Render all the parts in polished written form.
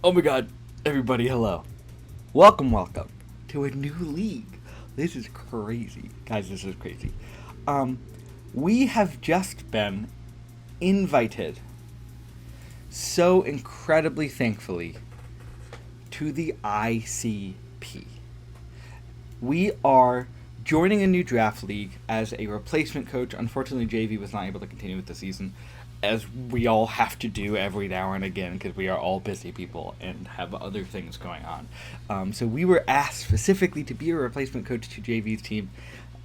Oh my god, everybody, hello. Welcome to a new league. This is crazy. Guys, this is crazy. Um, we have just been invited, so incredibly thankfully, to the ICP. We are joining a new draft league as a replacement coach. Unfortunately, JV was not able to continue with the season, as we all have to do every now and again because we are all busy people and have other things going on. So we were asked specifically to be a replacement coach to JV's team,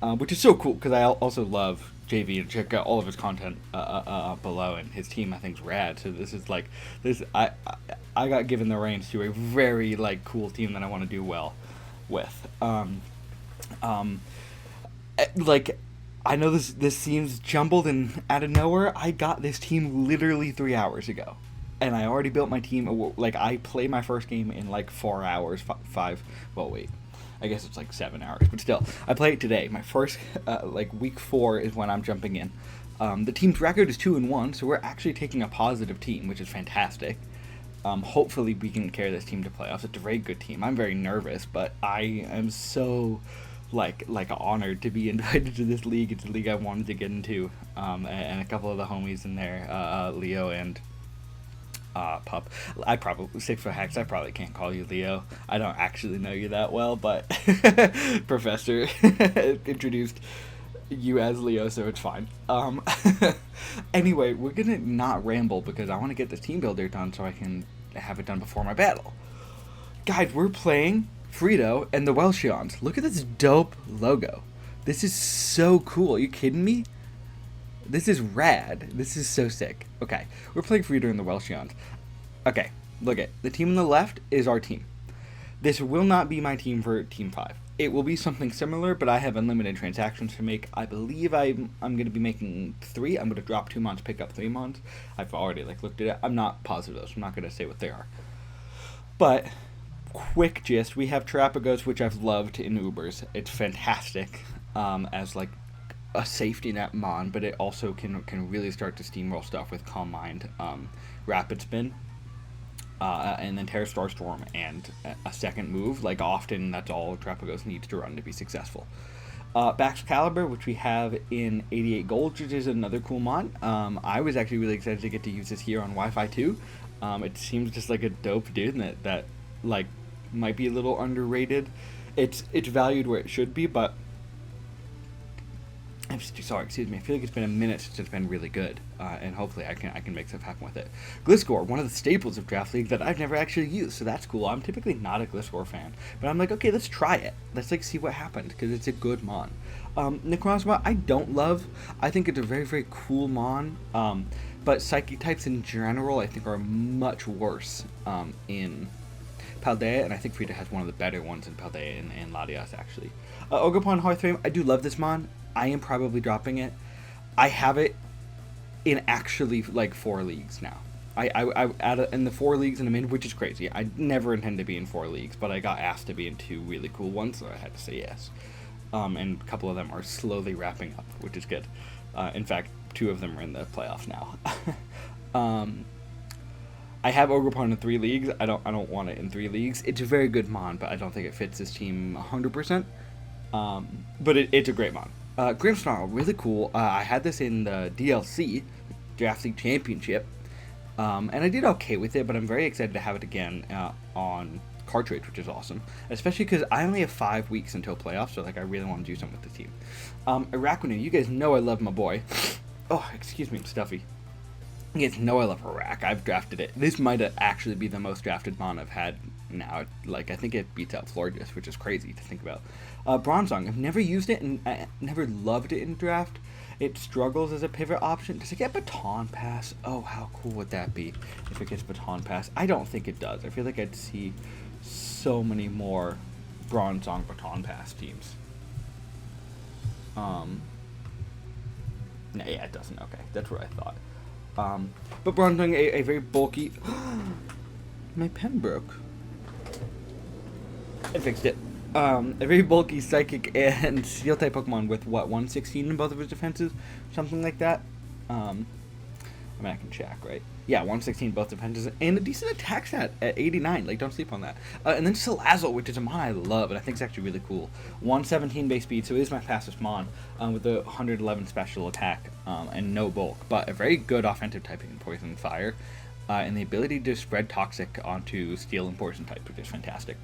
which is so cool because I also love JV and check out all of his content below, and his team I think is rad. So this is like this I got given the reins to a very like cool team that I want to do well with. Um, like I know this seems jumbled and out of nowhere. I got this team literally 3 hours ago, and I already built my team. Like I play my first game in like 4 hours, five. Well, wait, I guess it's like 7 hours, but still, I play it today. My first like week 4 is when I'm jumping in. The team's record is 2-1, so we're actually taking a positive team, which is fantastic. Hopefully, we can carry this team to playoffs. It's a very good team. I'm very nervous, but I am so like honored to be invited to this league. It's a league I wanted to get into, and a couple of the homies in there, Leo and Pup. I probably 6 foot hacks. I probably can't call you Leo. I don't actually know you that well, but Professor introduced you as Leo, so it's fine. Anyway, we're gonna not ramble because I want to get this team builder done so I can have it done before my battle. Guys, we're playing Freedo and the Welsheons. Look at this dope logo. This is so cool. Are you kidding me? This is rad. This is so sick. Okay, we're playing Freedo and the Welsheons. Okay, look at the team on the left is our team. This will not be my team for Team 5. It will be something similar, but I have unlimited transactions to make. I believe I'm going to be making 3. I'm going to drop 2 mons, pick up 3 mons. I've already looked at it. I'm not positive though, so I'm not going to say what they are. But quick gist: we have Terrapagos, which I've loved in Ubers. It's fantastic as like a safety net mon, but it also can really start to steamroll stuff with Calm Mind, Rapid Spin. And then Terror Starstorm and a second move. Like often, that's all Terrapagos needs to run to be successful. Bax Caliber, which we have in 88 gold, which is another cool mod. I was actually really excited to get to use this here on Wi-Fi too. It seems just like a dope dude that like might be a little underrated. It's valued where it should be, but I'm sorry, excuse me. I feel like it's been a minute since it's been really good, and hopefully I can make stuff happen with it. Gliscor, one of the staples of Draft League that I've never actually used, so that's cool. I'm typically not a Gliscor fan, but I'm like, okay, let's try it. Let's see what happens because it's a good mon. Necrozma, I don't love. I think it's a very very cool mon, but Psychic types in general I think are much worse in Paldea, and I think Frida has one of the better ones in Paldea and Latias actually. Ogerpon Hearthframe, I do love this mon. I am probably dropping it. I have it in actually like 4 leagues now. I added in the 4 leagues in a minute, which is crazy. I never intend to be in 4 leagues, but I got asked to be in 2 really cool ones, so I had to say yes. And a couple of them are slowly wrapping up, which is good. In fact, 2 of them are in the playoffs now. I have Ogerpon in 3 leagues. I don't want it in 3 leagues. It's a very good mon, but I don't think it fits this team 100%. But it's a great mon. Grimmsnarl, really cool. I had this in the DLC, Draft League Championship, and I did okay with it, but I'm very excited to have it again on cartridge, which is awesome, especially because I only have 5 weeks until playoffs, so I really want to do something with the team. Araquanu, you guys know I love my boy. Oh, excuse me, I'm stuffy. You guys know I love Iraq. I've drafted it. This might actually be the most drafted mon I've had now. I think it beats out Florges, which is crazy to think about. Bronzong, I've never used it and I never loved it in draft. It struggles as a pivot option. Does it get Baton Pass? Oh, how cool would that be if it gets Baton Pass? I don't think it does. I feel like I'd see so many more Bronzong Baton Pass teams. Yeah, it doesn't. Okay, that's what I thought. But Bronzong, a very bulky... My pen broke. I fixed it. A very bulky Psychic and Steel-type Pokemon with, 116 in both of his defenses? Something like that. I mean, I can check, right? Yeah, 116 both defenses and a decent attack stat at 89. Like, don't sleep on that. And then Salazzle, which is a mon I love, and I think it's actually really cool. 117 base speed, so it is my fastest mon with a 111 special attack and no bulk, but a very good offensive typing in Poison and Fire, and the ability to spread Toxic onto Steel and Poison types, which is fantastic.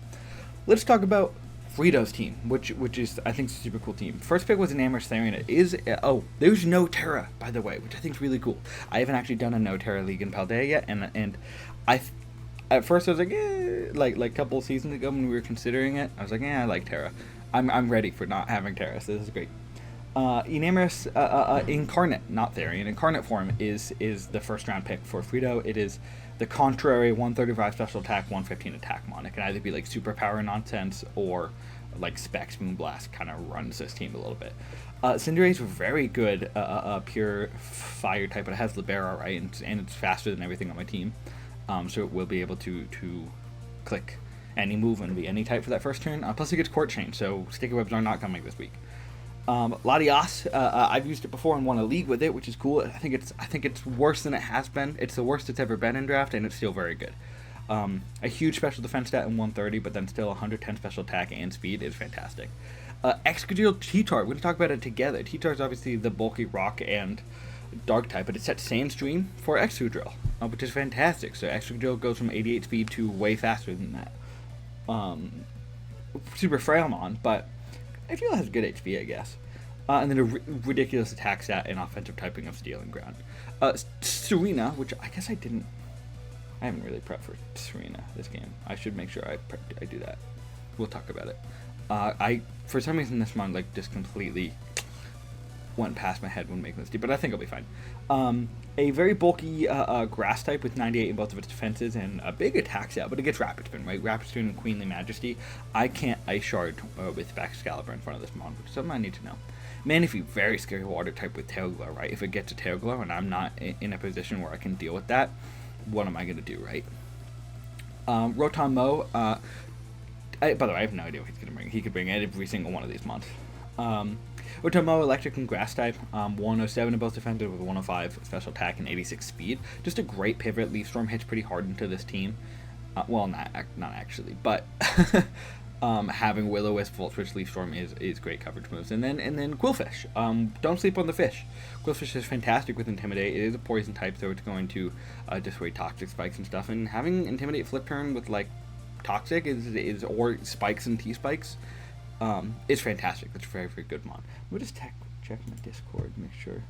Let's talk about Freedo's team, which is, I think, a super cool team. First pick was an Amherst Therian. It is, there's no Terra, by the way, which I think is really cool. I haven't actually done a no Terra League in Paldea yet, and at first I was like, like a couple of seasons ago when we were considering it, I was like, I like Terra. I'm ready for not having Terra, so this is great. Enamorous Incarnate, not Therian, Incarnate form is the first round pick for Freedo. It is the contrary 135 special attack, 115 attack mon. It can either be like superpower nonsense or like Specs Moonblast kind of runs this team a little bit. Cinderace very good pure fire type, but it has Libera, right? And it's faster than everything on my team. So it will be able to click any move and be any type for that first turn. Plus it gets Court Chain, so Sticky Webs are not coming this week. Latias, I've used it before and won a league with it, which is cool. I think it's worse than it has been. It's the worst it's ever been in draft, and it's still very good. A huge special defense stat in 130, but then still 110 special attack and speed is fantastic. Excadrill T-Tar, we're going to talk about it together. T-Tar is obviously the bulky rock and dark type, but it's set Sandstream for Excadrill, which is fantastic. So Excadrill goes from 88 speed to way faster than that. Super frail mon, but Excadrill has good HP, I guess. And then a ridiculous attack stat and offensive typing of Steel and Ground. Serena, which I guess I haven't really prepped for Serena this game. I should make sure I do that. We'll talk about it. For some reason this mon like just completely went past my head when making this team, but I think I'll be fine. A very bulky grass type with 98 in both of its defenses and a big attack stat, but it gets Rapid Spin, right? Rapid Spin and Queenly Majesty. I can't Ice Shard with Excalibur in front of this mon, which is something I need to know. Manaphy, very scary water type with Tail Glow, right? If it gets a Tail Glow and I'm not in a position where I can deal with that, what am I going to do, right? Rotom Mo, by the way, I have no idea what he's going to bring. He could bring every single one of these mons. Rotom Mo, Electric and Grass type, 107 in both defensive with 105 special attack and 86 speed. Just a great pivot. Leaf Storm hits pretty hard into this team. Well, not actually, but having Will-O-Wisp, Volt Switch, Leaf Storm is great coverage moves. And then Quillfish. Don't sleep on the fish. Quillfish is fantastic with Intimidate. It is a poison type, so it's going to destroy Toxic Spikes and stuff. And having Intimidate flip turn with like Toxic is or Spikes and T-Spikes is fantastic. That's very, very good mon. We'll just check my Discord, make sure.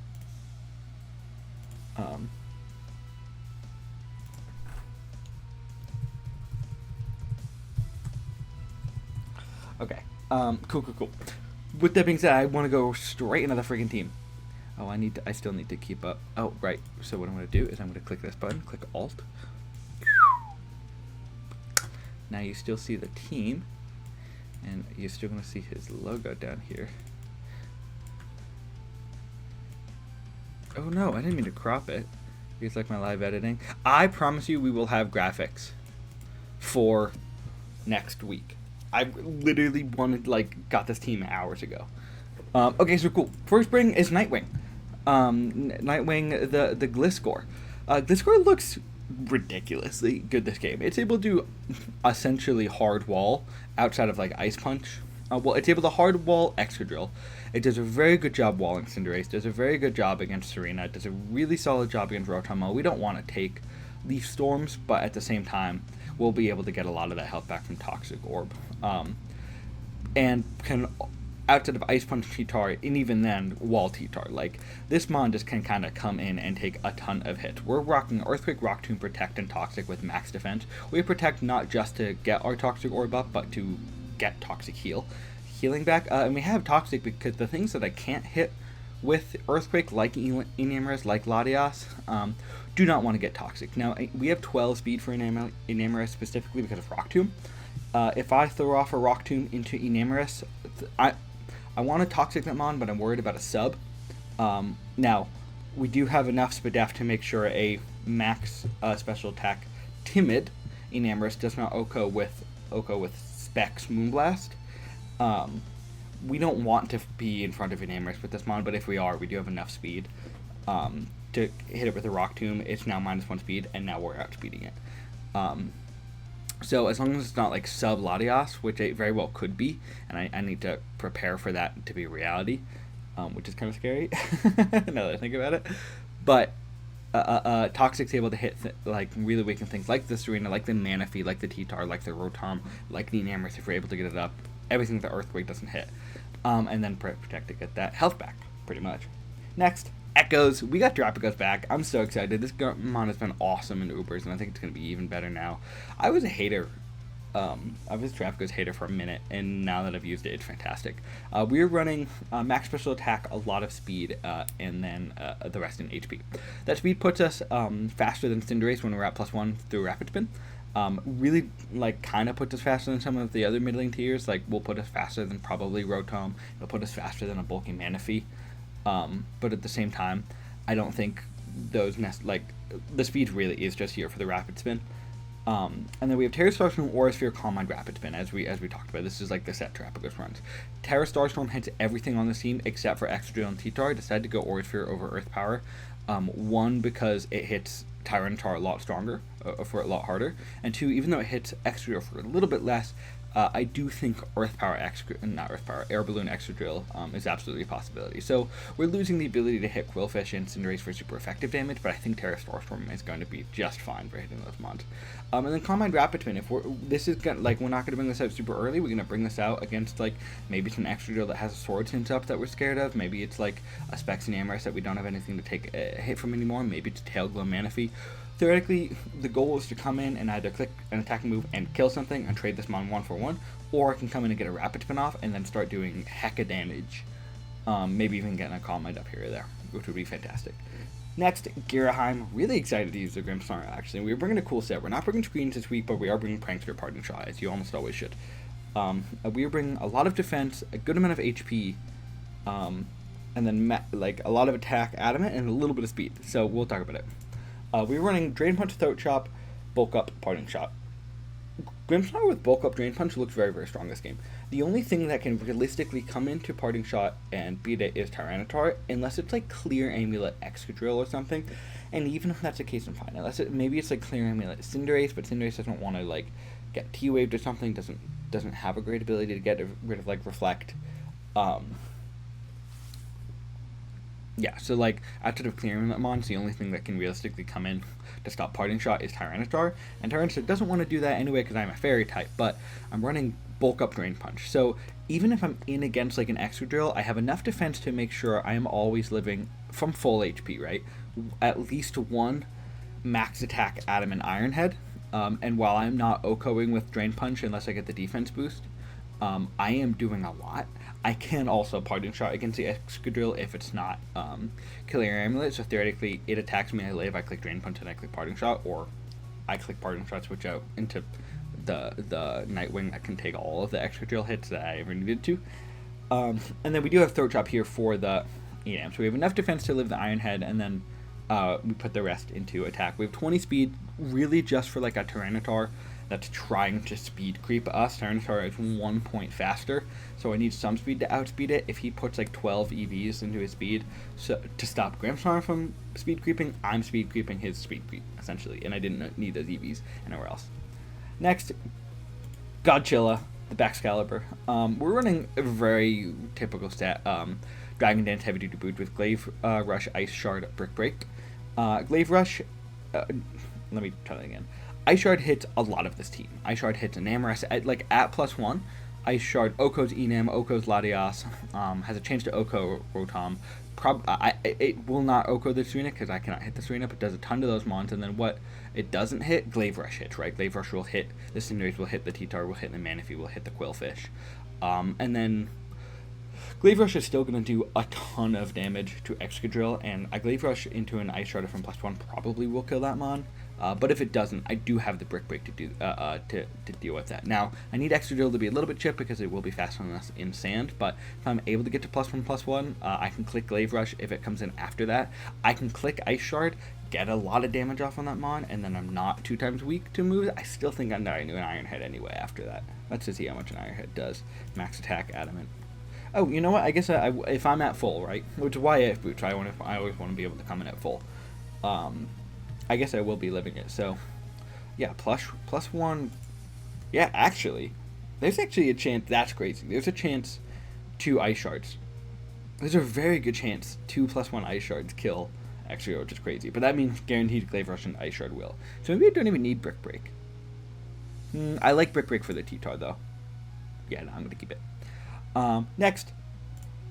Okay. Cool. With that being said, I want to go straight into the freaking team. Oh, I still need to keep up. Oh, right. So what I'm going to do is I'm going to click this button, click Alt. Now you still see the team, and you're still going to see his logo down here. Oh no, I didn't mean to crop it. It's like my live editing. I promise you we will have graphics for next week. I literally got this team hours ago. Okay, so cool. First bring is Nightwing. Nightwing, the Gliscor. Gliscor looks ridiculously good this game. It's able to do essentially hard wall outside of like Ice Punch. Well, it's able to hard wall Excadrill. It does a very good job walling Cinderace. Does a very good job against Serena. It does a really solid job against Rotom Mo. We don't want to take Leaf Storms, but at the same time, we'll be able to get a lot of that health back from Toxic Orb. And can, outside of Ice Punch T-Tar, and even then, wall T-Tar. Like, this mon just can kind of come in and take a ton of hits. We're rocking Earthquake, Rock Tomb, Protect, and Toxic with max defense. We Protect not just to get our Toxic Orb up, but to get Toxic healing back. And we have Toxic because the things that I can't hit with Earthquake, like Enamorous, like Latias, do not want to get Toxic. Now, we have 12 speed for Enamorous specifically because of Rock Tomb. If I throw off a Rock Tomb into Enamorous, I want a Toxic Hitmon, but I'm worried about a sub. Now, we do have enough Spadef to make sure a max special attack Timid Enamorous does not OHKO with Specs Moonblast. We don't want to be in front of Enamorous with this mon, but if we are, we do have enough speed to hit it with a Rock Tomb, it's now -1 speed, and now we're outspeeding it. So as long as it's not like sub Latias, which it very well could be, and I need to prepare for that to be reality, which is kind of scary now that I think about it. But Toxic's able to hit like really weaken things like the Serena, like the Manaphy, like the T-Tar, like the Rotom, like the Enamorous if we're able to get it up. Everything the Earthquake doesn't hit. And then protect to get that health back, pretty much. Next, Echoes. We got Drapicos back. I'm so excited. This mon has been awesome in Ubers, and I think it's going to be even better now. I was a hater. I was a Drapicos hater for a minute, and now that I've used it, it's fantastic. We're running max special attack, a lot of speed, and then the rest in HP. That speed puts us faster than Cinderace when we're at +1 through Rapid Spin. Really, like, kind of puts us faster than some of the other middling tiers. Like, will put us faster than probably Rotom. It'll put us faster than a bulky Manaphy. But at the same time, I don't think those the speed really is just here for the Rapid Spin. And then we have Terra Starstorm, Aura Sphere, Calm Mind, Rapid Spin, as we talked about. This is like the set Drapicos runs. Terra Starstorm hits everything on the team except for Excadrill and T-Tar. I decided to go Aura Sphere over Earth Power. One, because it hits Tyranitar a lot stronger, for a lot harder, and two, even though it hits Excadrill for a little bit less, I do think Air Balloon Excadrill is absolutely a possibility. So we're losing the ability to hit Quillfish and Cinderace for super effective damage, but I think Terra Starstorm is going to be just fine for hitting those mons. And then Calm Mind Rapid Spin. If we're not going to bring this out super early. We're going to bring this out against like maybe some Excadrill that has a Sword Hint up that we're scared of. Maybe it's like a Specs and Amorous that we don't have anything to take a hit from anymore. Maybe it's Tailglow Manaphy. Theoretically, the goal is to come in and either click an attacking move and kill something and trade this mon 1-for-1, or I can come in and get a Rapid Spin off and then start doing hecka damage. Maybe even getting a Calm Mind up here or there, which would be fantastic. Next, Giraheim. Really excited to use the Grimmsnarl, actually. We're bringing a cool set. We're not bringing Screens this week, but we are bringing Prankster, Parting Shot, as you almost always should. We are bringing a lot of defense, a good amount of HP, and then a lot of attack, adamant, and a little bit of speed. So we'll talk about it. We're running Drain Punch, Throat Chop, Bulk Up, Parting Shot. Grimmsnarl with Bulk Up, Drain Punch looks very, very strong this game. The only thing that can realistically come into Parting Shot and beat it is Tyranitar, unless it's like Clear Amulet Excadrill or something. And even if that's the case, I'm fine. Maybe it's like Clear Amulet Cinderace, but Cinderace doesn't want to like get T-Waved or something. Doesn't have a great ability to get rid of like Reflect. Yeah, so like outside of clearing that mons, the only thing that can realistically come in to stop Parting Shot is Tyranitar, and Tyranitar doesn't want to do that anyway because I'm a Fairy type, but I'm running Bulk Up, Drain Punch. So even if I'm in against like an Excadrill, I have enough defense to make sure I am always living from full HP, right? At least one max attack Adamant Iron Head, and while I'm not OHKOing with Drain Punch unless I get the defense boost, I am doing a lot. I can also Parting Shot against the Excadrill if it's not Clear Amulet, so theoretically it attacks me, I live, I click Drain Punch and I click Parting Shot, or I click Parting Shot, switch out into the Nightwing that can take all of the Excadrill hits that I ever needed to. And then we do have Throat Chop here for the EM, so we have enough defense to live the Iron Head, and then we put the rest into attack. We have 20 speed, really just for like a Tyranitar that's trying to speed creep us. Tyranitar is 1 point faster, so I need some speed to outspeed it. If he puts like 12 EVs into his speed to stop Grimmsnarl from speed creeping, I'm speed creeping his speed creep, essentially, and I didn't need those EVs anywhere else. Next, Godzilla, the Baxcalibur. We're running a very typical set, Dragon Dance Heavy Duty Boot with Glaive Rush, Ice Shard, Brick Break. Glaive Rush, let me try that again. Ice Shard hits a lot of this team. Ice Shard hits an Amorous at +1. Ice Shard OHKO's Enam, OHKO's Latias, has a chance to OHKO Rotom. It will not OHKO the Serena because I cannot hit the Serena, but does a ton to those mons. And then what it doesn't hit, Glaive Rush hits, right? Glaive Rush will hit the Cinderace, will hit the T-Tar, will hit the Manaphy, will hit the Quillfish. And then Glaive Rush is still going to do a ton of damage to Excadrill, and a Glaive Rush into an Ice Shard from +1 probably will kill that mon. But if it doesn't, I do have the Brick Break to deal with that. Now, I need Excadrill to be a little bit chipped because it will be faster than us in sand, but if I'm able to get to +1/+1, I can click Glaive Rush if it comes in after that. I can click Ice Shard, get a lot of damage off on that mon, and then I'm not 2 times weak to move. I still think I'm dying to an Iron Head anyway after that. Let's just see how much an Iron Head does. Max attack, adamant. Oh, you know what? I guess if I'm at full, right? Which is why I have boots. I always want to be able to come in at full. I guess I will be living it. So, yeah, plus 1. Yeah, actually, there's actually a chance. That's crazy. There's a chance 2 ice shards. There's a very good chance 2 plus 1 ice shards kill Exegol, which is crazy. But that means guaranteed Glaive Rush and Ice Shard will. So maybe I don't even need Brick Break. I like Brick Break for the T-Tar, though. Yeah, no, I'm going to keep it. Next,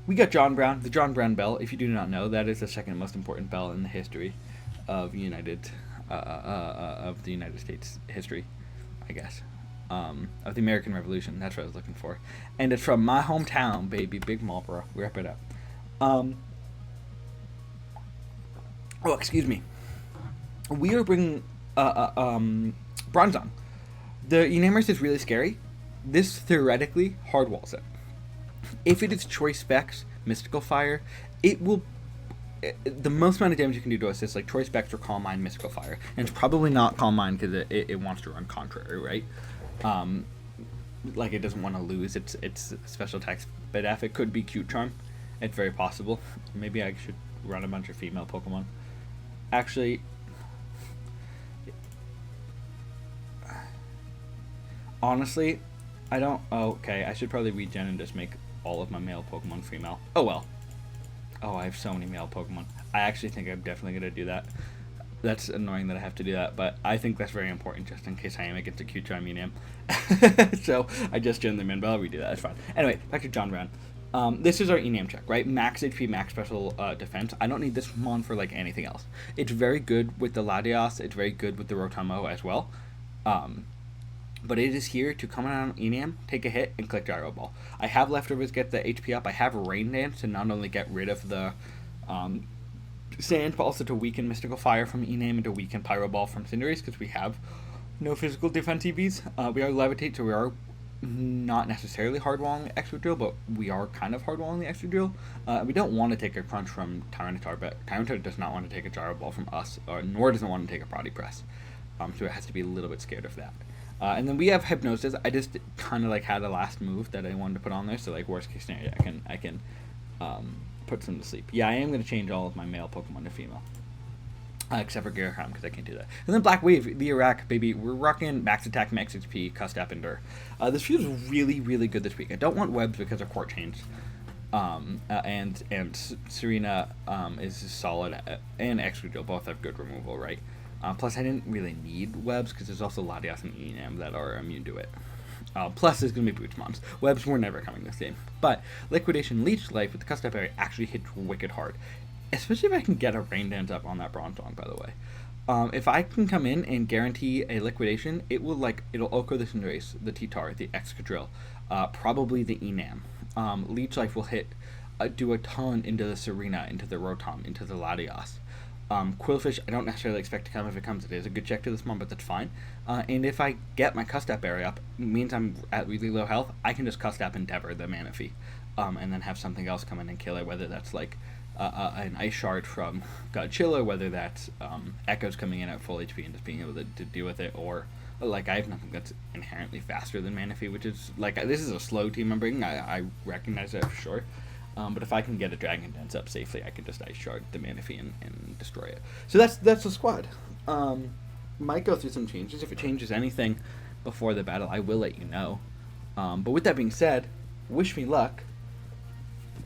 we got John Brown, the John Brown Bell. If you do not know, that is the second most important bell in the history of the United States history, I guess. Of the American Revolution. That's what I was looking for. And it's from my hometown, baby, Big Marlboro. Wrap it up. Oh, excuse me. We are bringing Bronzong. The Enamorous is really scary. This theoretically hardwalls it. If it is Choice Specs, Mystical Fire, it will. The most amount of damage you can do to us is like Choice Specs or Calm Mind, Mystical Fire. And it's probably not Calm Mind because it wants to run Contrary, right? Like it doesn't want to lose its special attacks. But if it could be Cute Charm, it's very possible. Maybe I should run a bunch of female Pokemon. Actually, honestly, I don't. Oh, okay, I should probably regen and just make all of my male Pokemon female. Oh well. Oh, I have so many male Pokemon. I actually think I'm definitely gonna do that. That's annoying that I have to do that, but I think that's very important just in case I am against a Cute Charm Enam. So I just gen them in, but I'll redo that. That's fine. Anyway, back to John Brown. This is our Enam check, right? Max HP, max special defense. I don't need this Mon for like anything else. It's very good with the Latios. It's very good with the Rotomo as well. But it is here to come on Enam, take a hit, and click Gyro Ball. I have leftovers get the HP up. I have Rain Dance to not only get rid of the Sand, but also to weaken Mystical Fire from Enam and to weaken Pyro Ball from Cinderace because we have no physical defense EVs. We are Levitate, so we are not necessarily hardwalling the Excadrill, but we are kind of hardwalling the Excadrill. We don't want to take a crunch from Tyranitar, but Tyranitar does not want to take a Gyro Ball from us, nor does it want to take a Prodigy Press. So it has to be a little bit scared of that. And then we have Hypnosis. I just kind of like had a last move that I wanted to put on there, so like worst case scenario, I can put some to sleep. Yeah, I am going to change all of my male Pokemon to female. Except for Gyarados, because I can't do that. And then Black Wave, the Iraq, baby. We're rocking Max Attack, Max HP, Custap, Endure. This feels really, really good this week. I don't want Webs because of Court Change. And Serena is solid, and Excadrill both have good removal, right? Plus, I didn't really need Webs because there's also Latias and Enam that are immune to it. Plus, there's going to be Boots Mons. Webs were never coming this game. But Liquidation Leech Life with the Custap Berry actually hits wicked hard. Especially if I can get a Rain Dance up on that Bronzong, by the way. If I can come in and guarantee a Liquidation, it'll Oko the Cinderace, the T-Tar, the Excadrill, probably the Enam. Leech Life will do a ton into the Serena, into the Rotom, into the Latias. Quillfish, I don't necessarily expect to come. If it comes, it is a good check to this one, but that's fine. And if I get my Custap Berry up, it means I'm at really low health, I can just Custap Endeavor the Manaphy, and then have something else come in and kill it, whether that's like an Ice Shard from Godzilla, whether that's Echoes coming in at full HP and just being able to deal with it, or like I have nothing that's inherently faster than Manaphy, which is like this is a slow team I'm bringing. I recognize that for sure. But if I can get a Dragon Dance up safely, I can just Ice Shard the Manaphy and destroy it. So that's the squad. Might go through some changes. If it changes anything before the battle, I will let you know. But with that being said, wish me luck.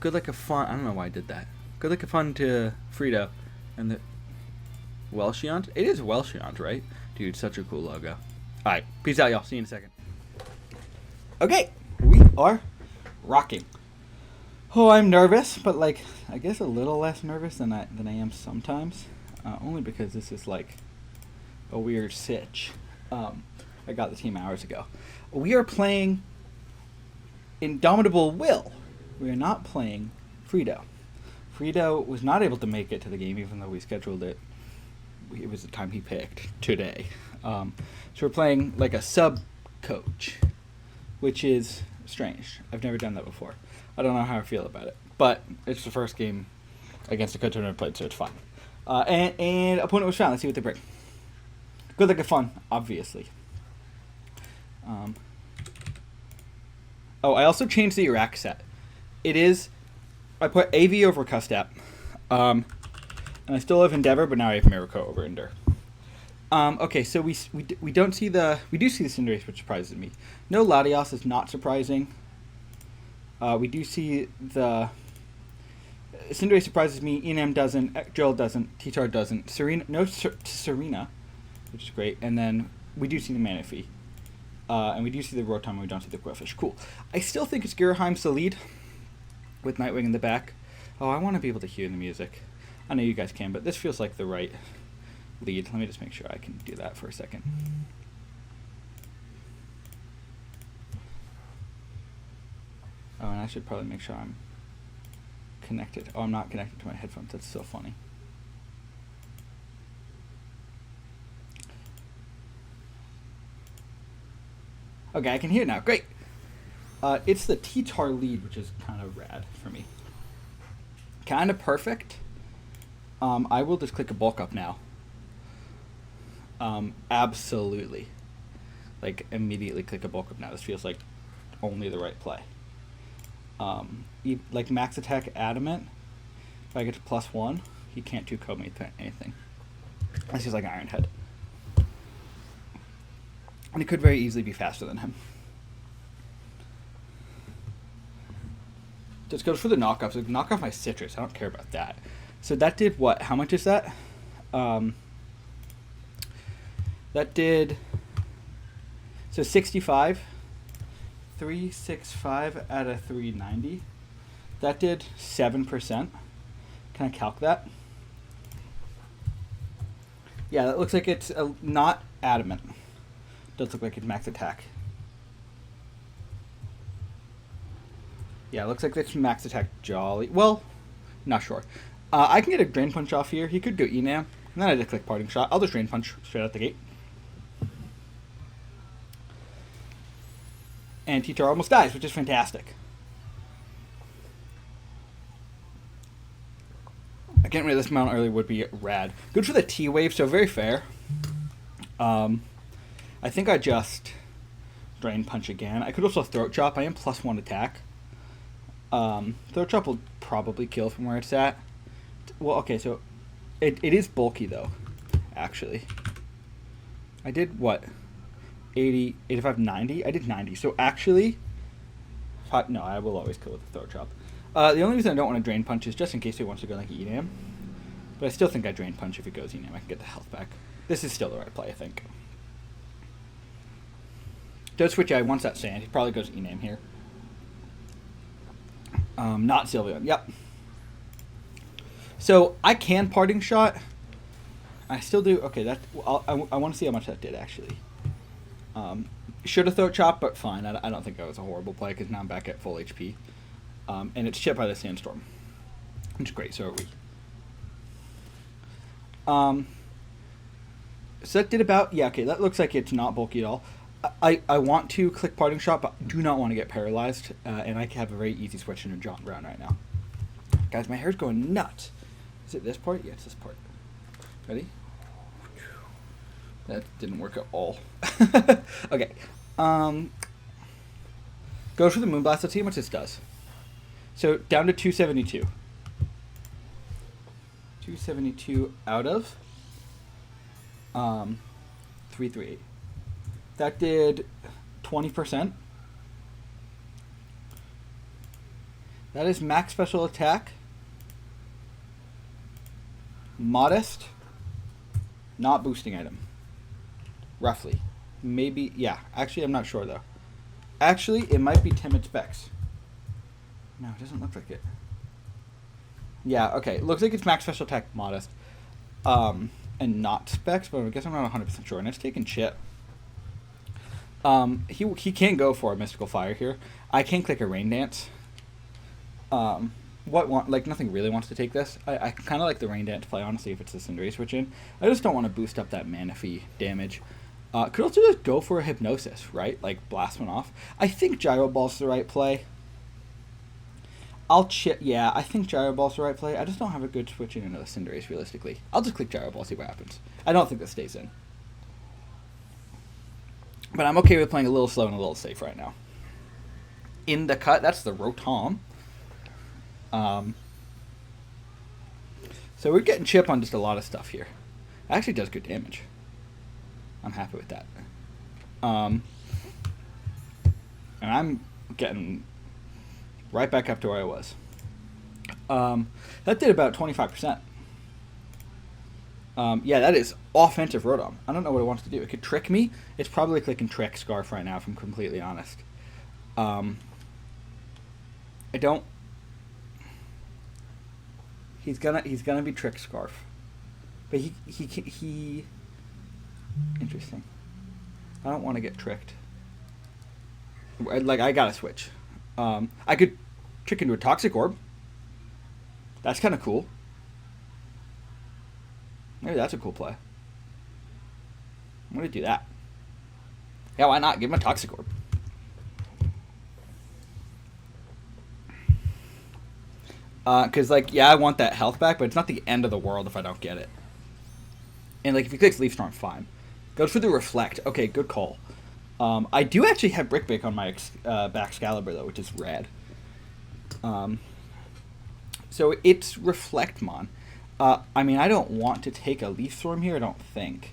Good luck, fun. I don't know why I did that. Good luck, fun to Freedo and the Welsheons. It is Welsheons, right? Dude, such a cool logo. All right, peace out, y'all. See you in a second. Okay, we are rocking. Oh, I'm nervous, but like I guess a little less nervous than I am sometimes. Only because this is like a weird sitch. I got the team hours ago. We are playing Indomitable Will. We are not playing Freedo. Freedo was not able to make it to the game, even though we scheduled it. It was the time he picked today. So we're playing like a sub coach, which is strange. I've never done that before. I don't know how I feel about it, but it's the first game against a coach I've never played, so it's fine. And opponent was found. Let's see what they bring. Good luck and fun, obviously. I also changed the Iraq set. It is, I put AV over Custap. And I still have Endeavor, but now I have Miracle over Ender. Okay, so we don't see we do see the Cinderace, which surprises me. No Latios is not surprising. We do see the Cinderace surprises me. Enam doesn't. Joel doesn't. T-Tar doesn't. Serena, which is great. And then we do see the Manaphy. And we do see the Rotom, and we don't see the Quillfish. Cool. I still think it's Giraheim's the lead, with Nightwing in the back. Oh, I want to be able to hear the music. I know you guys can, but this feels like the right lead. Let me just make sure I can do that for a second. Oh, and I should probably make sure I'm connected. Oh, I'm not connected to my headphones. That's so funny. Okay, I can hear now. Great. It's the T-Tar lead, which is kind of rad for me. Kind of perfect. I will just click a bulk up now. Absolutely. Like, immediately click a bulk up now. This feels like only the right play. Like max attack adamant, if I get to +1, he can't 2-code me anything. This feels like Iron Head. And it could very easily be faster than him. Just goes for the knockoff. So knock off my Citrus. I don't care about that. So that did what? How much is that? That did... So 65. 365 out of 390. That did 7%. Can I calc that? Yeah, that looks like it's not adamant. Does look like it's max attack. Yeah, it looks like it's max attack Jolly. Well, not sure. I can get a Drain Punch off here. He could go Enam. And then I just click Parting Shot. I'll just Drain Punch straight out the gate. And T-Tar almost dies, which is fantastic. Getting rid of this mount early would be rad. Good for the T-Wave, so very fair. I think I just Drain Punch again. I could also Throat Chop. I am +1 attack. Throat Chop will probably kill from where it's at. Well, okay, so it is bulky, though, actually. I did, what, 80, 85, 90? I did 90. So actually, no, I will always kill with the Throat Chop. The only reason I don't want to Drain Punch is just in case he wants to go like Enam. But I still think I Drain Punch if it goes Enam. I can get the health back. This is still the right play, I think. Does switch I wants that Sand. He probably goes Enam here. Not Sylveon. Yep. So I can Parting Shot. I still do. Okay, that I want to see how much that did actually. Should have Throat Chop, but fine. I don't think that was a horrible play because now I'm back at full HP. And it's chipped by the Sandstorm, which is great. So are we. So that did about, yeah, okay, that looks like it's not bulky at all. I want to click Parting Shot, but do not want to get paralyzed, and I have a very easy switch into John Brown right now. Guys, my hair's going nuts. Is it this part? Yeah, it's this part. Ready? That didn't work at all. Okay. Go for the Moonblast. Let's see how much this does. So down to 272. 272 out of 338. That did 20%. That is max special attack. Modest. Not boosting item. Roughly. Maybe, yeah. Actually, I'm not sure though. Actually, it might be Timid Specs. No, it doesn't look like it. Yeah, okay. It looks like it's max special attack modest. And not specs, but I guess I'm not 100% sure. And it's taking chip. He can't go for a Mystical Fire here. I can click a Rain Dance. Like, nothing really wants to take this. I kind of like the Rain Dance play, honestly, if it's the Cinderace switch in. I just don't want to boost up that Manaphy damage. Could also just go for a Hypnosis, right? Like, blast one off. I think Gyro Ball's the right play. Yeah, I think Gyro Ball's the right play. I just don't have a good switch in into the Cinderace, realistically. I'll just click Gyro Ball, see what happens. I don't think this stays in. But I'm okay with playing a little slow and a little safe right now. In the cut, that's the Rotom. So So we're getting chip on just a lot of stuff here. It actually does good damage. I'm happy with that. And I'm getting right back up to where I was. That did about 25%. Yeah, that is offensive Rotom. I don't know what it wants to do. It could trick me. It's probably clicking Trick Scarf right now, if I'm completely honest. I don't. He's gonna be Trick Scarf, but he. Interesting. I don't want to get tricked. Like, I gotta switch. I could trick into a Toxic Orb. That's kind of cool. Maybe that's a cool play. I'm gonna do that. Yeah, why not? Give him a Toxic Orb. Because, like, yeah, I want that health back, but it's not the end of the world if I don't get it. And, like, if he clicks Leaf Storm, fine. Goes for the Reflect. Okay, good call. I do actually have Brick Break on my Baxcalibur, though, which is rad. So it's Reflectmon. I mean, I don't want to take a Leaf Storm here, I don't think.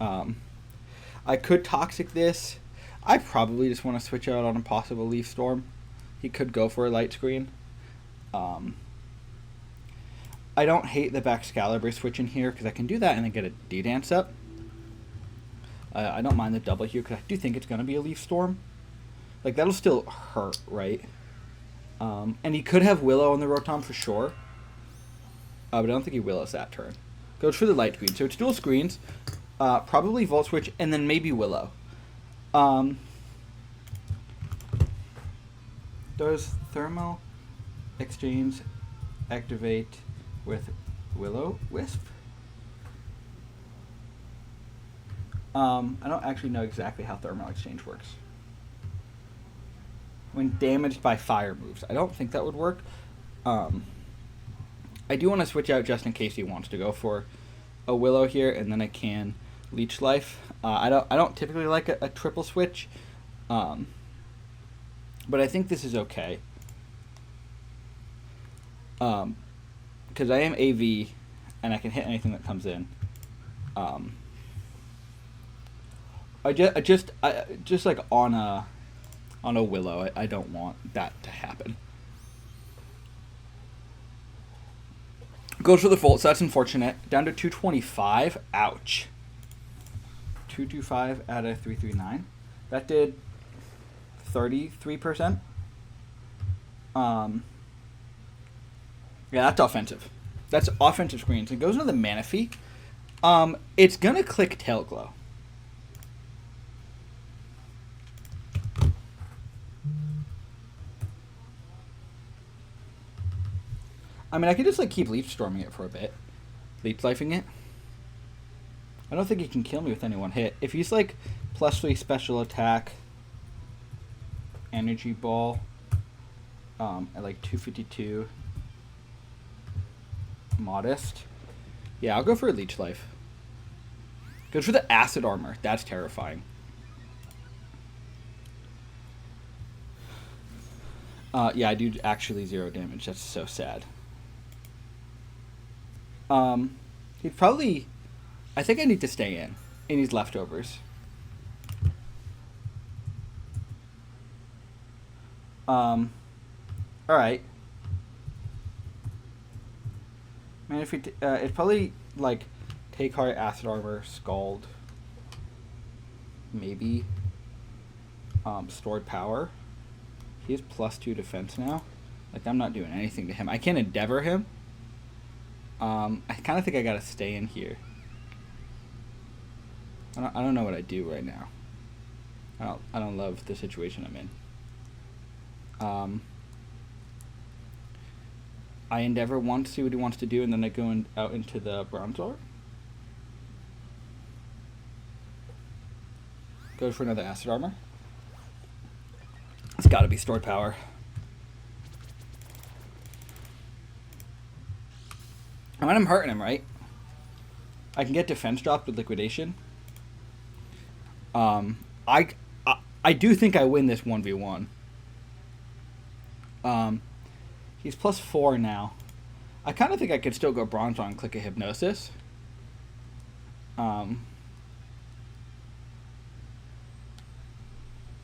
I could Toxic this. I probably just want to switch out on a possible Leaf Storm. He could go for a Light Screen. I don't hate the Baxcalibur switch in here because I can do that and then get a D-Dance up. I don't mind the double here because I do think it's going to be a Leaf Storm. Like, that'll still hurt, right? And he could have Willow on the Rotom for sure. But I don't think he Willows that turn. Goes for the Light Screen. So it's dual screens. Probably Volt Switch and then maybe Willow. Does Thermal Exchange activate with Will-O-Wisp? I don't actually know exactly how Thermal Exchange works. When damaged by fire moves. I don't think that would work. I do want to switch out just in case he wants to go for a Willow here, and then I can Leech Life. I don't typically like a triple switch. But I think this is okay. Because I am AV, and I can hit anything that comes in. I just like on a Willow, I don't want that to happen. Goes for the Volt, so that's unfortunate. Down to 225. Ouch. 225 out of 339. That did 33%. Yeah, that's offensive. That's offensive screens. It goes into the Manaphy. It's gonna click Tail Glow. I mean, I could just like keep Leaf Storming it for a bit. Leaf Lifing it. I don't think he can kill me with any one hit. If he's like +3 special attack, Energy Ball, at like 252, Modest. Yeah, I'll go for a Leech Life. Goes for the Acid Armor. That's terrifying. Yeah, I do actually 0 damage. That's so sad. He'd probably... I think I need to stay in these leftovers. Alright. Man, if we... it's probably, like, Take Heart, Acid Armor, Scald. Maybe. Stored Power. He has +2 defense now. Like, I'm not doing anything to him. I can't Endeavor him. I kind of think I gotta stay in here. I don't know what I do right now. I don't love the situation I'm in. I Endeavor once, see what he wants to do, and then I go out into the Bronzor. Goes for another Acid Armor. It's gotta be Stored Power. I mean, I'm hurting him, right? I can get defense dropped with Liquidation. I do think I win this 1v1. He's +4 now. I kind of think I could still go bronze on click a hypnosis. I'm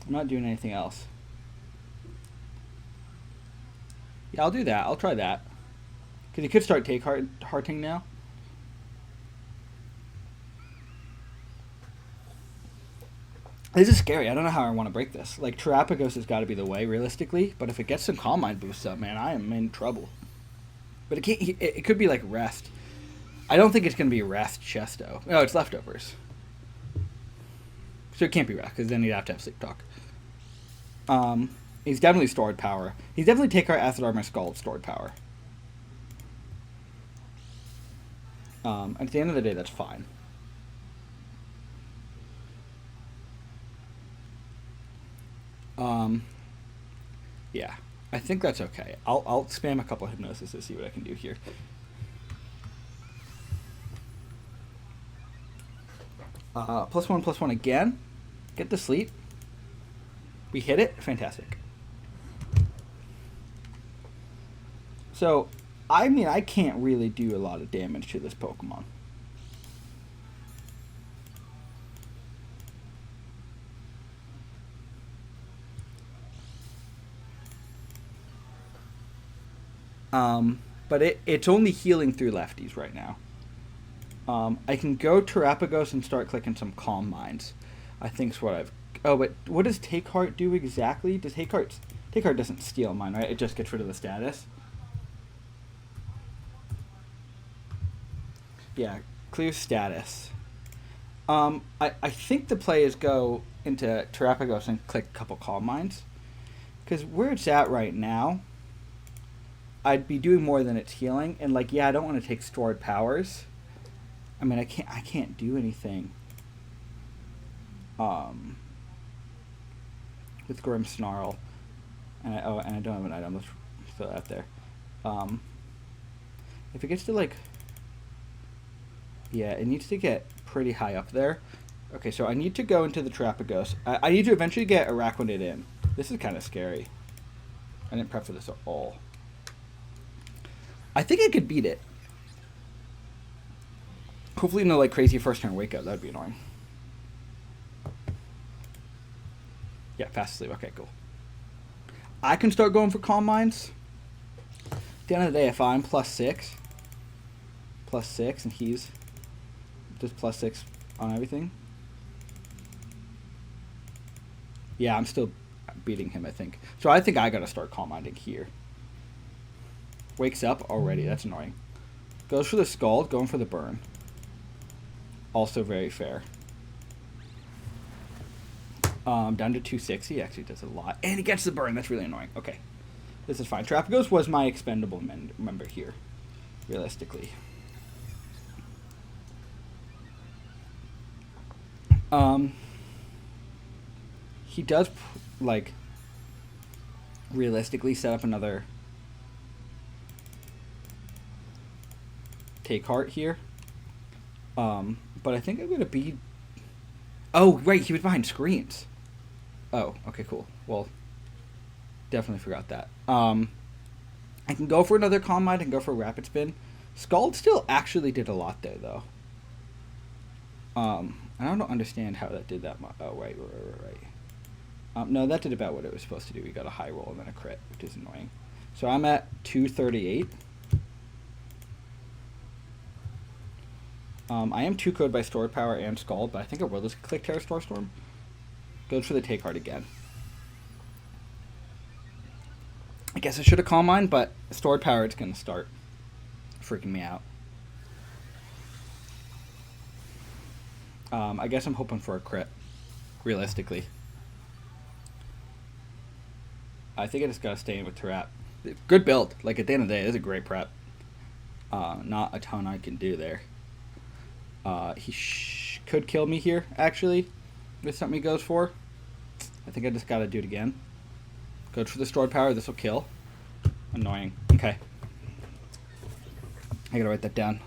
not doing anything else. Yeah, I'll do that. I'll try that. Because he could start take hearting now. This is scary. I don't know how I want to break this. Like, Terapagos has got to be the way, realistically. But if it gets some Calm Mind boosts up, man, I am in trouble. But it can't. It could be like rest. I don't think it's going to be rest Chesto. No, it's leftovers. So it can't be rest, because then you'd have to have sleep talk. He's definitely stored power. He's definitely take our acid armor skull stored power. At the end of the day, that's fine. Yeah, I think that's okay. I'll spam a couple of hypnosis to see what I can do here. +1/+1 again. Get to sleep. We hit it. Fantastic. So, I mean, I can't really do a lot of damage to this Pokemon. But it's only healing through lefties right now. I can go Terapagos and start clicking some Calm Minds. I think's what I've... Oh, but what does Take Heart do exactly? Does Take Heart doesn't steal mine, right? It just gets rid of the status. Yeah, clear status. I think the play is go into Terapagos and click a couple Calm Minds. Because where it's at right now, I'd be doing more than it's healing. And, like, yeah, I don't want to take stored powers. I mean, I can't do anything. With Grim Snarl. And I don't have an item. Let's throw that there. If it gets to, like... Yeah, it needs to get pretty high up there. Okay, so I need to go into the Terapagos. I need to eventually get Araquanid in. This is kind of scary. I didn't prep for this at all. I think I could beat it. Hopefully no, like, crazy first turn wake up. That would be annoying. Yeah, fast asleep. Okay, cool. I can start going for Calm Minds. At the end of the day, if I'm +6, and he's just +6 on everything. Yeah, I'm still beating him, I think. So I think I gotta start Calm Minding here. Wakes up already. That's annoying. Goes for the Scald, going for the Burn. Also very fair. Down to 260. He actually does a lot. And he gets the Burn. That's really annoying. Okay. This is fine. Terapagos was my expendable member here, realistically. He does, like, realistically set up another Take Heart here. But I think I'm going to be... Oh, right, he was behind screens. Oh, okay, cool. Well, definitely forgot that. I can go for another Calm Mind and go for Rapid Spin. Scald still actually did a lot there, though. I don't understand how that did that much. Oh, right. No, that did about what it was supposed to do. We got a high roll and then a crit, which is annoying. So I'm at 238. I am 2-code by Stored Power and Scald, but I think I will just click Terra Starstorm. Goes for the Take Heart again. I guess I should have Calm Mind, but Stored Power, it's going to start freaking me out. I guess I'm hoping for a crit, realistically. I think I just got to stay in with Terap. Good build. Like, at the end of the day, this is a great prep. Not a ton I can do there. He could kill me here, actually, with something he goes for. I think I just got to do it again. Goes for the Stored Power. This will kill. Annoying. Okay. I got to write that down.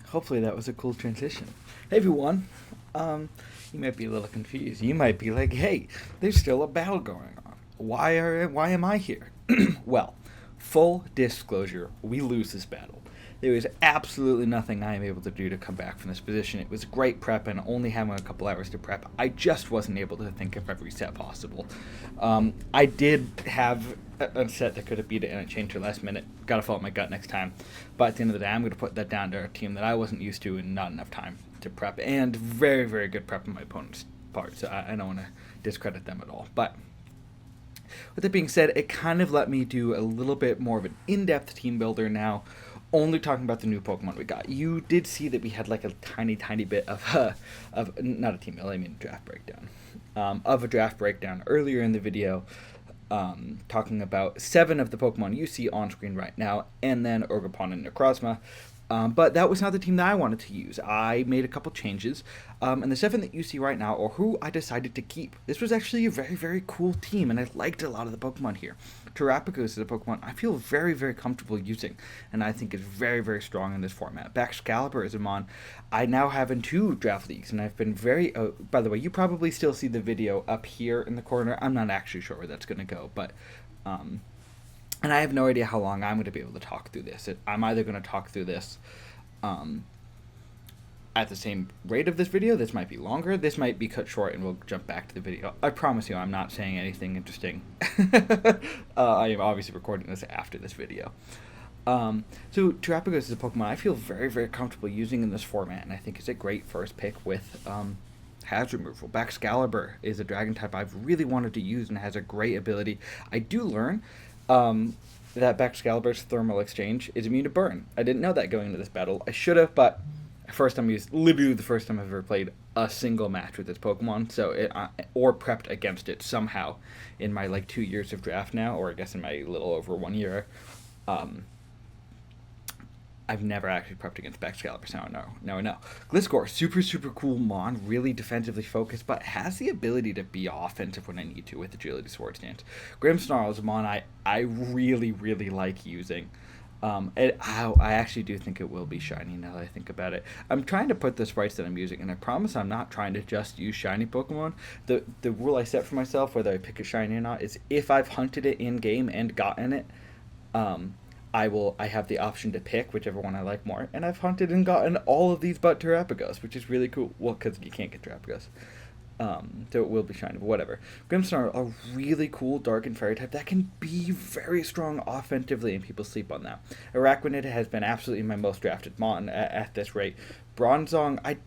Hopefully that was a cool transition. Hey, everyone. You might be a little confused. You might be like, hey, there's still a battle going on. Why am I here? Well, full disclosure, we lose this battle. There was absolutely nothing I am able to do to come back from this position. It was a great prep, and only having a couple hours to prep, I just wasn't able to think of every set possible. I did have a set that could have beat it, and I changed it last minute. Got to follow my gut next time. But at the end of the day, I'm going to put that down to a team that I wasn't used to and not enough time to prep, and very, very good prep on my opponent's part, so I don't want to discredit them at all. But with that being said, it kind of let me do a little bit more of an in-depth team builder now, only talking about the new Pokemon we got. You did see that we had like a tiny bit of not a team build, I mean draft breakdown, of a draft breakdown earlier in the video, talking about 7 of the Pokemon you see on screen right now, and then Ogerpon and Necrozma. But that was not the team that I wanted to use. I made a couple changes, and the 7 that you see right now are who I decided to keep. This was actually a very, very cool team, and I liked a lot of the Pokemon here. Terapagos is a Pokemon I feel very, very comfortable using, and I think is very, very strong in this format. Baxcalibur is a mon I now have in 2 draft leagues, and I've been very... by the way, you probably still see the video up here in the corner. I'm not actually sure where that's going to go, but... and I have no idea how long I'm going to be able to talk through this. I'm either going to talk through this at the same rate of this video. This might be longer. This might be cut short and we'll jump back to the video. I promise you I'm not saying anything interesting. I am obviously recording this after this video. So Terapagos is a Pokemon I feel very, very comfortable using in this format, and I think it's a great first pick with hazard removal. Baxcalibur is a dragon type I've really wanted to use and has a great ability. I do learn that Baxcalibur's Thermal Exchange is immune to burn. I didn't know that going into this battle. I should have, but literally the first time I've ever played a single match with this Pokemon, so or prepped against it somehow in my 2 years of draft now, or I guess in my little over 1 year. I've never actually prepped against Baxcalibur, so now I know. Gliscor, super cool mon, really defensively focused, but has the ability to be offensive when I need to with Agility Sword Stance. Grimmsnarl is a mon I really like using. I actually do think it will be shiny now that I think about it. I'm trying to put the sprites that I'm using, and I promise I'm not trying to just use shiny Pokemon. The rule I set for myself, whether I pick a shiny or not, is if I've hunted it in-game and gotten it, I have the option to pick whichever one I like more, and I've hunted and gotten all of these but Terapagos, which is really cool. Well, because you can't get Terapagos. So it will be shiny, but whatever. Grimmsnarl, a really cool Dark and Fairy type that can be very strong offensively, and people sleep on that. Araquanid has been absolutely my most drafted mon at this rate. Bronzong, I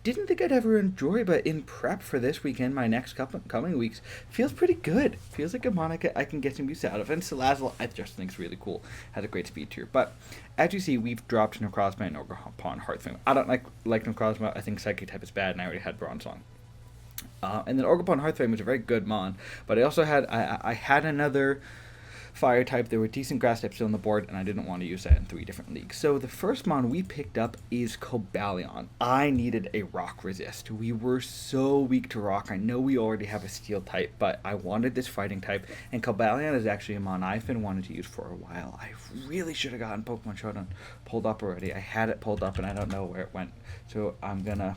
didn't think I'd ever enjoy, but in prep for this weekend, my next coming weeks, feels pretty good. Feels like a mon I can get some use out of. And Salazzle, I just think is really cool. Has a great speed tier. But as you see, we've dropped Necrozma and Ogerpon Hearthfang. I don't like Necrozma. I think Psychic type is bad, and I already had Bronzong. And then Ogerpon Hearthfang was a very good mon, but I also had I had another fire type. There were decent grass types still on the board, and I didn't want to use that in 3 different leagues. So the first mon we picked up is Cobalion. I needed a rock resist. We were so weak to rock. I know we already have a steel type, but I wanted this fighting type, and Cobalion is actually a mon I've been wanting to use for a while. I really should have gotten Pokemon Showdown pulled up already. I had it pulled up, and I don't know where it went. So I'm gonna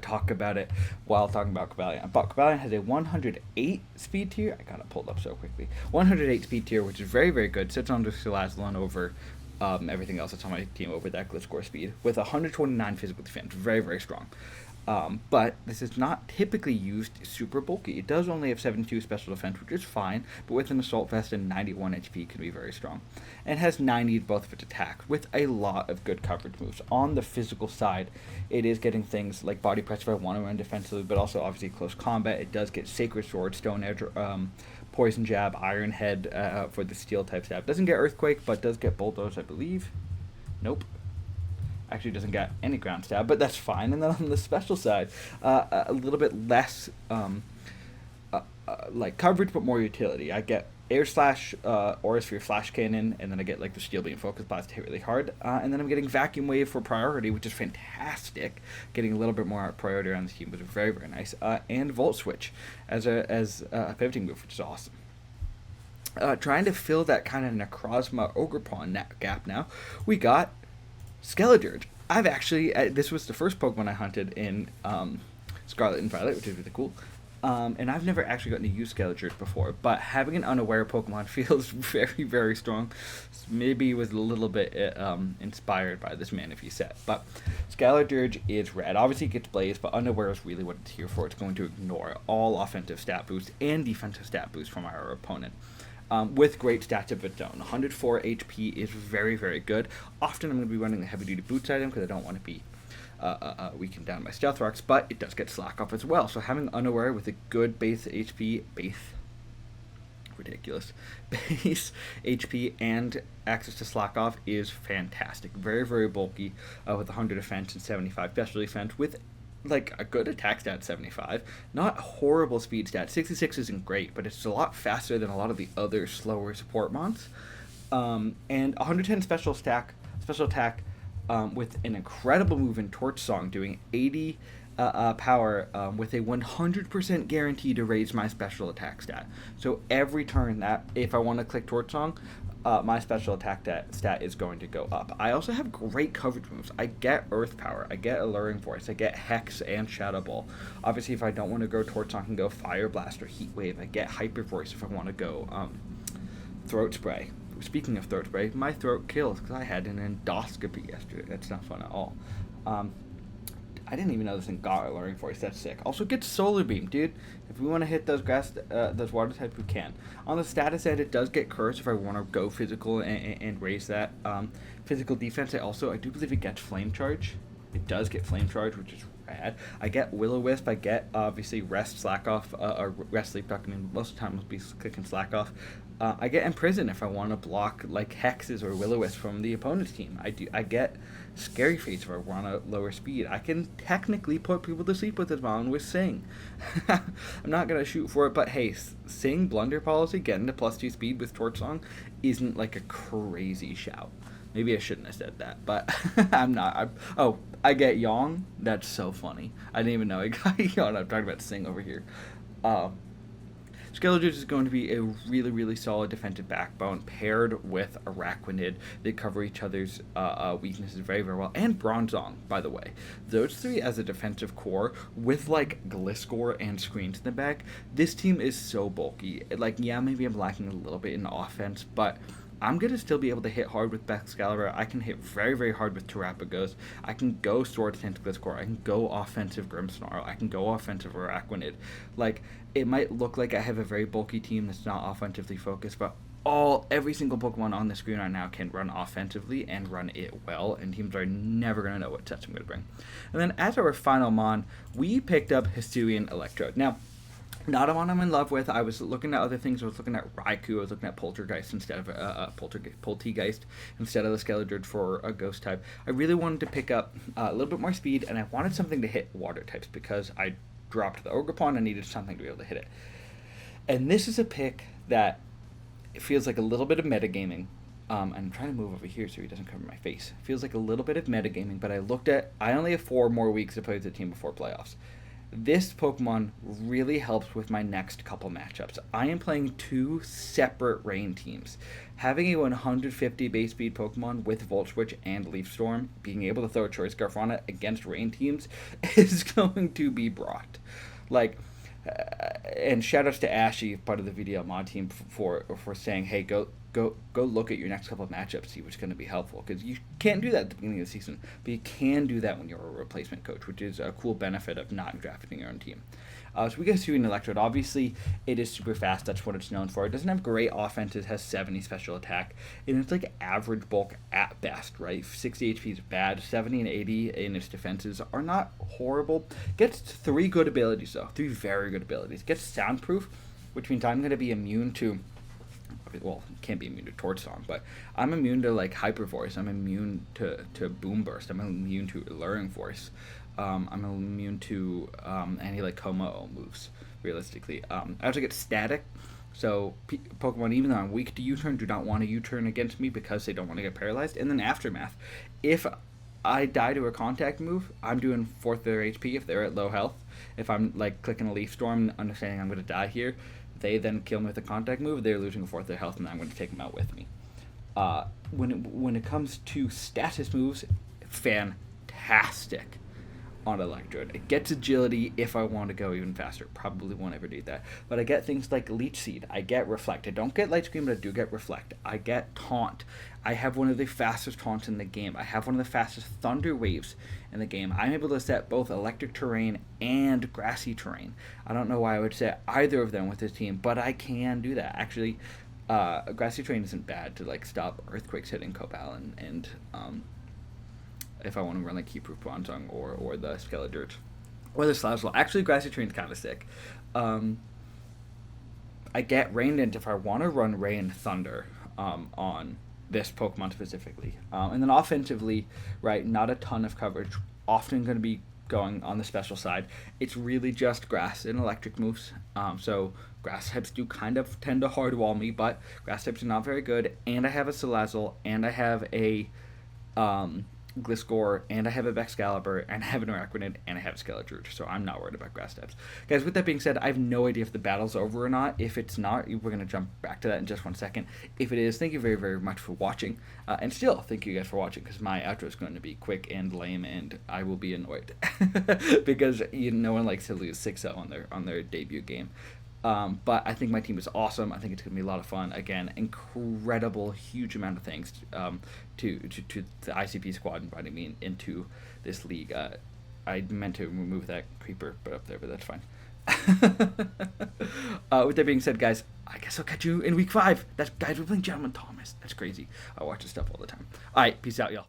talk about it while talking about Cobalion. But Cobalion has a 108 speed tier. I got it pulled up so quickly. 108 speed tier, which is very, very good. Sits on just Salazzle over everything else that's on my team over that Gliscor speed. With 129 physical defense. Very, very strong. But this is not typically used super bulky. It does only have 72 special defense, which is fine, but with an assault vest and 91 HP can be very strong. And has 90 both of its attack, with a lot of good coverage moves. On the physical side, it is getting things like Body Press if I want to run defensively, but also obviously close combat. It does get Sacred Sword, Stone Edge, Poison Jab, Iron Head for the Steel type stab. Doesn't get Earthquake, but does get Bulldoze, I believe. Nope. Actually doesn't get any ground stab, but that's fine. And then on the special side, a little bit less like coverage, but more utility. I get Air Slash, Aura Sphere Flash Cannon, and then I get the Steel Beam Focus Blast to hit really hard. And then I'm getting Vacuum Wave for priority, which is fantastic. Getting a little bit more priority on this team was very, very nice. And Volt Switch as a pivoting move, which is awesome. Trying to fill that kind of Necrozma Ogerpon gap now, we got Skeledirge. I've actually, this was the first Pokemon I hunted in Scarlet and Violet, which is really cool. And I've never actually gotten to use Skeleturge before, but having an unaware Pokemon feels very, very strong. Maybe it was a little bit inspired by this Manaphy set. But Skeleturge is red. Obviously, it gets Blaze, but unaware is really what it's here for. It's going to ignore all offensive stat boosts and defensive stat boosts from our opponent. With great stats of its own. 104 HP is very, very good. Often I'm going to be running the heavy-duty boots item because I don't want to be weakened down by Stealth Rocks, but it does get Slack Off as well. So having Unaware with a good base HP, base HP and access to Slack Off is fantastic. Very, very bulky with 100 defense and 75 special defense with like a good attack stat 75, not horrible speed stat. 66 isn't great, but it's a lot faster than a lot of the other slower support mons. And 110 special attack with an incredible move in Torch Song, doing 80 power with a 100% guarantee to raise my special attack stat. So every turn that if I want to click Torch Song, my special attack stat is going to go up. I also have great coverage moves. I get Earth Power, I get Alluring Force, I get Hex and Shadow Ball. Obviously, if I don't want to go Torch Song, I can go Fire Blast or Heat Wave. I get Hyper Voice if I want to go Throat Spray. Speaking of Throat Spray, my throat kills because I had an endoscopy yesterday. That's not fun at all. I didn't even know this thing got Alluring Force. That's sick. Also gets Solar Beam, dude. If we want to hit those those water types, we can. On the status set, it does get Curse if I want to go physical and raise that physical defense. I do believe it gets Flame Charge. It does get Flame Charge, which is rad. I get Will-O-Wisp. I get obviously Rest, Slack Off, or Rest, Sleep Talk. I mean, most of the time I'll be clicking Slack Off. I get Imprison if I want to block like Hexes or Will-O-Wisp from the opponent's team. I get Scary Face if I want to lower speed. I can technically put people to sleep with this Mon with Sing. I'm not going to shoot for it, but hey, Sing Blunder Policy, getting to +2 speed with Torch Song isn't like a crazy shout. Maybe I shouldn't have said that, but I'm not. I get Yong. That's so funny. I didn't even know I got Yong. I'm talking about Sing over here. Skeleturge is going to be a really, really solid defensive backbone paired with Araquanid. They cover each other's weaknesses very, very well. And Bronzong, by the way. Those three as a defensive core with like Gliscor and screens in the back. This team is so bulky. Like, yeah, maybe I'm lacking a little bit in offense, but I'm going to still be able to hit hard with Excalibur. I can hit very, very hard with Terrapagos. I can go Sword Dance Gliscor. I can go offensive Grimmsnarl. I can go offensive Araquanid. Like, it might look like I have a very bulky team that's not offensively focused, but every single Pokemon on the screen right now can run offensively and run it well, and teams are never going to know what sets I'm going to bring. And then as our final Mon, we picked up Hisuian Electrode. Now, not a one I'm in love with. I was looking at other things. I was looking at Raikou. I was looking at Poltergeist instead of Poltegeist instead of the Skeleturge for a Ghost type. I really wanted to pick up a little bit more speed, and I wanted something to hit Water types because I dropped the Ogerpon. I needed something to be able to hit it. And this is a pick that it feels like a little bit of metagaming. I'm trying to move over here so he doesn't cover my face. It feels like a little bit of metagaming, but I only have 4 more weeks to play with the team before playoffs. This Pokemon really helps with my next couple matchups. I am playing 2 separate rain teams. Having a 150 base speed Pokemon with Volt Switch and Leaf Storm, being able to throw a Choice Scarf on it against rain teams is going to be brought. Like, and shoutouts to Ashy, part of the VDL mod team, for saying, hey, go look at your next couple of matchups, see what's going to be helpful, because you can't do that at the beginning of the season, but you can do that when you're a replacement coach, which is a cool benefit of not drafting your own team. So we get to an Electrode. Obviously, it is super fast. That's what it's known for. It doesn't have great offense. It has 70 special attack, and it's like average bulk at best, right? 60 HP is bad. 70 and 80 in its defenses are not horrible. Gets 3 good abilities, though. 3 very good abilities. Gets Soundproof, which means I'm going to be immune to... Well, can't be immune to Torch Song, but I'm immune to like Hyper Voice. I'm immune to Boom Burst. I'm immune to Alluring Force. I'm immune to any like Como moves. Realistically, I also get Static. So Pokemon, even though I'm weak to U-turn, do not want to U-turn against me because they don't want to get paralyzed. And then Aftermath. If I die to a contact move, I'm doing 4th of their HP if they're at low health. If I'm like clicking a Leaf Storm, understanding I'm going to die here, they then kill me with a contact move, they're losing 4th of their health, and I'm going to take them out with me. When it comes to status moves, fantastic. on Electrode. It gets agility if I want to go even faster. Probably won't ever do that. But I get things like Leech Seed. I get Reflect. I don't get Light Screen, but I do get Reflect. I get Taunt. I have one of the fastest taunts in the game. I have one of the fastest Thunder Waves in the game. I'm able to set both electric terrain and grassy terrain. I don't know why I would set either of them with this team, but I can do that. Actually, grassy terrain isn't bad to like stop earthquakes hitting Copal and if I want to run like Keyproof Bronzong or the Skeledirge or the Slazzle. Actually, grassy terrain's kind of sick. I get Rain Dance if I want to run Rain Thunder on this Pokemon specifically. And then offensively, right, not a ton of coverage. Often going to be going on the special side. It's really just grass and electric moves. So grass types do kind of tend to hard wall me, but grass types are not very good. And I have a Salazzle, and I have a Gliscor, and I have a Excalibur, and I have an Araquanid, and I have a Skeledirge, so I'm not worried about grass types. Guys, with that being said, I have no idea if the battle's over or not. If it's not, we're going to jump back to that in just 1 second. If it is, thank you very, very much for watching. And still, thank you guys for watching, because my outro is going to be quick and lame, and I will be annoyed. Because no one likes to lose 6-0 on their debut game. But I think my team is awesome. I think it's going to be a lot of fun. Again, incredible, huge amount of thanks to the ICP squad inviting me into this league. I meant to remove that creeper, but up there, but that's fine. With that being said, guys, I guess I'll catch you in week 5. Guys, we're playing Gentleman Thomas. That's crazy. I watch this stuff all the time. All right, peace out, y'all.